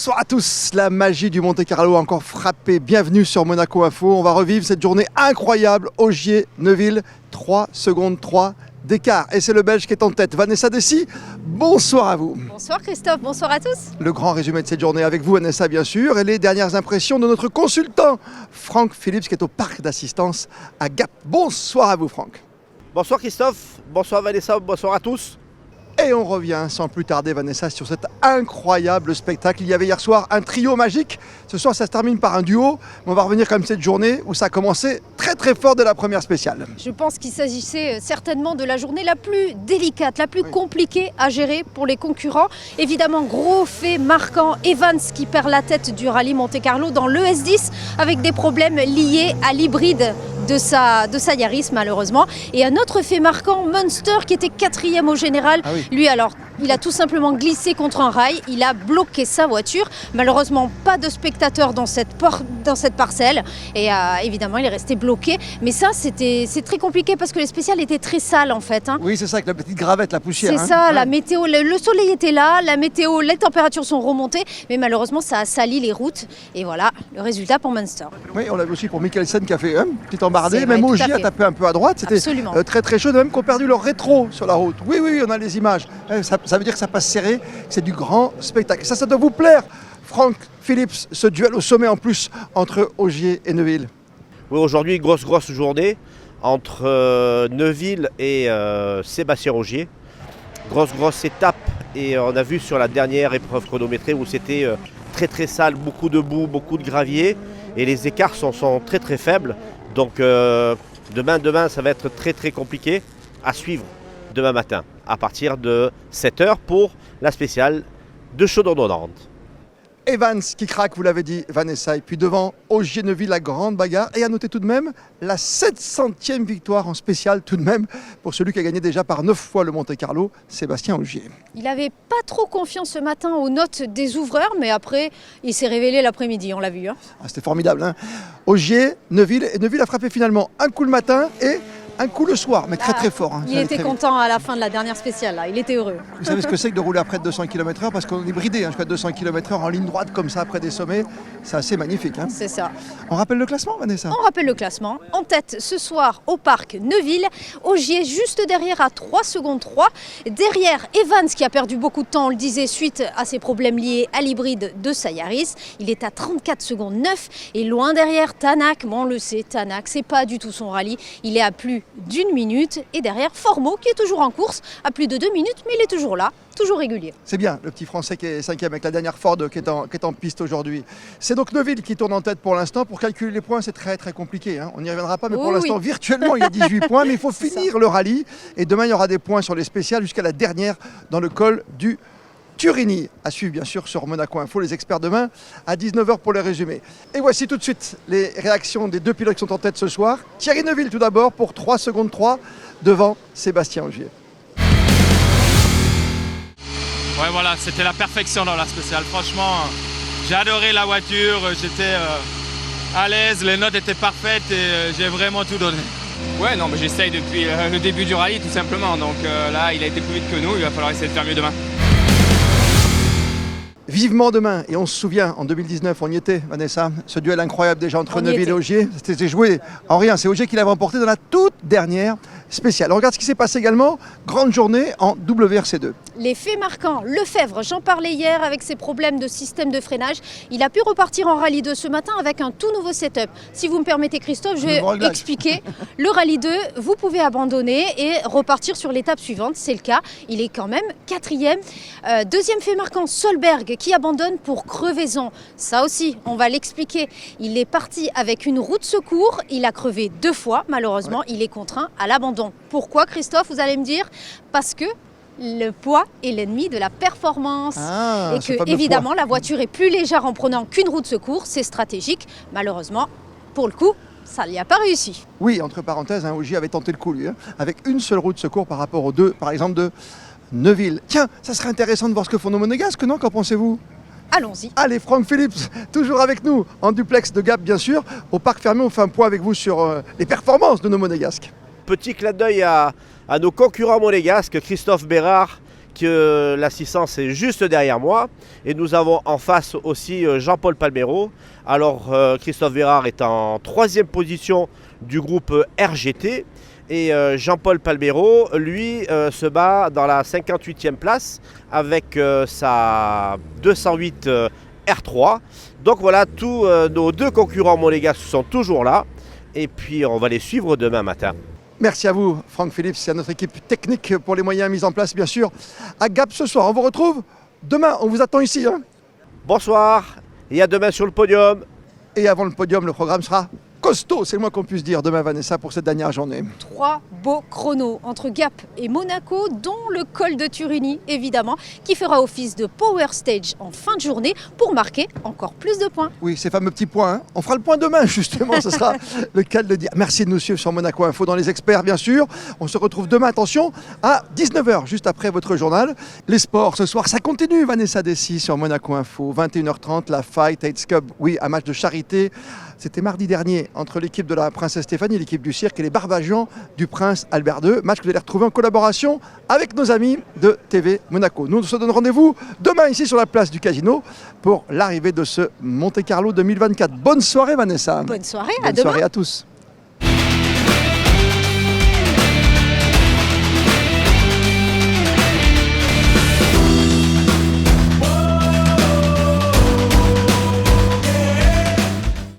Bonsoir à tous, la magie du Monte-Carlo a encore frappé. Bienvenue sur Monaco Info. On va revivre cette journée incroyable. Ogier-Neuville, 3 secondes 3 d'écart. Et c'est le Belge qui est en tête. Vanessa Dessy, bonsoir à vous. Bonsoir Christophe, bonsoir à tous. Le grand résumé de cette journée avec vous, Vanessa, bien sûr, et les dernières impressions de notre consultant, Franck Philips, qui est au parc d'assistance à Gap. Bonsoir à vous, Franck. Bonsoir Christophe, bonsoir Vanessa, bonsoir à tous. Et on revient sans plus tarder, Vanessa, sur cet incroyable spectacle. Il y avait hier soir un trio magique. Ce soir, ça se termine par un duo. Mais on va revenir comme cette journée où ça a commencé très très fort de la première spéciale. Je pense qu'il s'agissait certainement de la journée la plus délicate, la plus compliquée à gérer pour les concurrents. Évidemment, gros fait marquant, Evans qui perd la tête du rallye Monte-Carlo dans l'ES10 avec des problèmes liés à l'hybride de sa Yaris malheureusement. Et un autre fait marquant, Munster qui était 4e au général. Ah oui. Lui alors, il a tout simplement glissé contre un rail, il a bloqué sa voiture. Malheureusement, pas de spectateurs dans cette parcelle. Et évidemment, il est resté bloqué. Mais ça, c'est très compliqué parce que les spéciales étaient très sales en fait. Oui, c'est ça, avec la petite gravette, la poussière. C'est ça, la météo, le soleil était là, la météo, les températures sont remontées. Mais malheureusement, ça a sali les routes. Et voilà, le résultat pour Munster. Oui, on l'a vu aussi pour Mikkelsen qui a fait un petit embardé. C'est Même vrai, tout Ogier à a fait. tapé un peu à droite. C'était très très chaud. Même qu'on a perdu leur rétro sur la route. Oui, oui, on a les images. Ça veut dire que ça passe serré. C'est du grand spectacle. Ça doit vous plaire, Franck Philips, ce duel au sommet en plus entre Ogier et Neuville. Oui, aujourd'hui, grosse journée entre Neuville et Sébastien Ogier. Grosse étape. Et on a vu sur la dernière épreuve chronométrée où c'était très sale, beaucoup de boue, beaucoup de gravier. Et les écarts sont très faibles. Donc demain, ça va être très compliqué à suivre demain matin à partir de 7h pour la spéciale de Chaudron-Nantes. Evans qui craque, vous l'avez dit, Vanessa. Et puis devant Ogier-Neuville, la grande bagarre. Et à noter tout de même la 700e victoire en spéciale tout de même pour celui qui a gagné déjà par 9 fois le Monte-Carlo, Sébastien Ogier. Il n'avait pas trop confiance ce matin aux notes des ouvreurs, mais après, il s'est révélé l'après-midi, on l'a vu. Hein. Ah, c'était formidable. Hein, Ogier, Neuville. Et Neuville a frappé finalement un coup le matin et un coup le soir, mais très fort. Hein, Il était content à la fin de la dernière spéciale, là. Il était heureux. Vous savez ce que c'est que de rouler à près de 200 km/h parce qu'on est bridé jusqu'à 200 km/h en ligne droite comme ça après des sommets. C'est assez magnifique. Hein. C'est ça. On rappelle le classement, Vanessa? On rappelle le classement. En tête ce soir au parc Neuville. Ogier juste derrière à 3 secondes 3. Derrière Evans qui a perdu beaucoup de temps, on le disait, suite à ses problèmes liés à l'hybride de sa Yaris. Il est à 34 secondes 9. Et loin derrière Tanak, bon on le sait, Tanak, c'est pas du tout son rallye. Il est à plus d'1 minute. Et derrière Formeau qui est toujours en course à plus de 2 minutes, mais il est toujours là, toujours régulier. C'est bien, le petit Français qui est 5e avec la dernière Ford qui est en piste aujourd'hui. C'est donc Neuville qui tourne en tête pour l'instant. Pour calculer les points, c'est très compliqué. Hein. On n'y reviendra pas, mais pour l'instant, virtuellement, il y a 18 points. Mais il faut finir le rallye. Et demain, il y aura des points sur les spéciales jusqu'à la dernière dans le col du Turini. À suivre, bien sûr, sur Monaco Info. Les experts demain à 19h pour les résumés. Et voici tout de suite les réactions des deux pilotes qui sont en tête ce soir. Thierry Neuville, tout d'abord, pour 3 secondes 3 devant Sébastien Ogier. Ouais, voilà, c'était la perfection dans la spéciale. Franchement, j'ai adoré la voiture, j'étais à l'aise, les notes étaient parfaites et j'ai vraiment tout donné. Ouais, non, mais j'essaye depuis le début du rallye tout simplement. Donc là, il a été plus vite que nous, il va falloir essayer de faire mieux demain. Vivement demain, et on se souvient, en 2019, on y était, Vanessa, ce duel incroyable déjà entre Neuville et Ogier, c'était joué en rien, c'est Ogier qui l'avait remporté dans la toute dernière spéciale. On regarde ce qui s'est passé également, grande journée en WRC2. Les faits marquants, Lefebvre, j'en parlais hier avec ses problèmes de système de freinage, il a pu repartir en Rallye 2 ce matin avec un tout nouveau setup. Si vous me permettez Christophe, je vais expliquer. Le Rallye 2, vous pouvez abandonner et repartir sur l'étape suivante, c'est le cas. Il est quand même 4e. Deuxième fait marquant, Solberg qui abandonne pour crevaison. Ça aussi, on va l'expliquer. Il est parti avec une roue de secours, il a crevé 2 fois, malheureusement, il est contraint à l'abandon. Pourquoi Christophe, vous allez me dire? Parce que le poids est l'ennemi de la performance et que évidemment la voiture est plus légère en prenant qu'une roue de secours, c'est stratégique. Malheureusement, pour le coup, ça n'y a pas réussi. Oui, entre parenthèses, Ogier avait tenté le coup lui, avec une seule roue de secours par rapport aux deux, par exemple de Neuville. Tiens, ça serait intéressant de voir ce que font nos monégasques, non? Qu'en pensez-vous? Allons-y. Allez, Franck Philips, toujours avec nous, en duplex de Gap bien sûr. Au Parc Fermé, on fait un point avec vous sur les performances de nos monégasques. Petit clin d'œil à nos concurrents monégasques, Christophe Bérard l'assistance est juste derrière moi. Et nous avons en face aussi Jean-Paul Palmero. Alors Christophe Vérard est en 3e position du groupe RGT. Et Jean-Paul Palmero, lui, se bat dans la 58e place avec sa 208 R3. Donc voilà, tous nos 2 concurrents monégasques sont toujours là. Et puis on va les suivre demain matin. Merci à vous, Franck Philips, et à notre équipe technique pour les moyens mis en place, bien sûr, à Gap ce soir. On vous retrouve demain, on vous attend ici. Bonsoir, et à demain sur le podium. Et avant le podium, le programme sera costaud, c'est le moins qu'on puisse dire demain, Vanessa, pour cette dernière journée. 3 beaux chronos entre Gap et Monaco, dont le col de Turini, évidemment, qui fera office de Power Stage en fin de journée pour marquer encore plus de points. Oui, ces fameux petits points. On fera le point demain, justement, ce sera le cas de le dire. Merci de nous suivre sur Monaco Info dans les experts, bien sûr. On se retrouve demain, attention, à 19h, juste après votre journal. Les sports, ce soir, ça continue, Vanessa Dessy sur Monaco Info. 21h30, la Fight Aids Cup, oui, un match de charité. C'était mardi dernier entre l'équipe de la princesse Stéphanie, l'équipe du cirque et les Barbagians du prince Albert II. Match que vous allez retrouver en collaboration avec nos amis de TV Monaco. Nous se donnons rendez-vous demain ici sur la place du Casino pour l'arrivée de ce Monte Carlo 2024. Bonne soirée Vanessa. Bonne soirée, à demain. Bonne soirée à tous.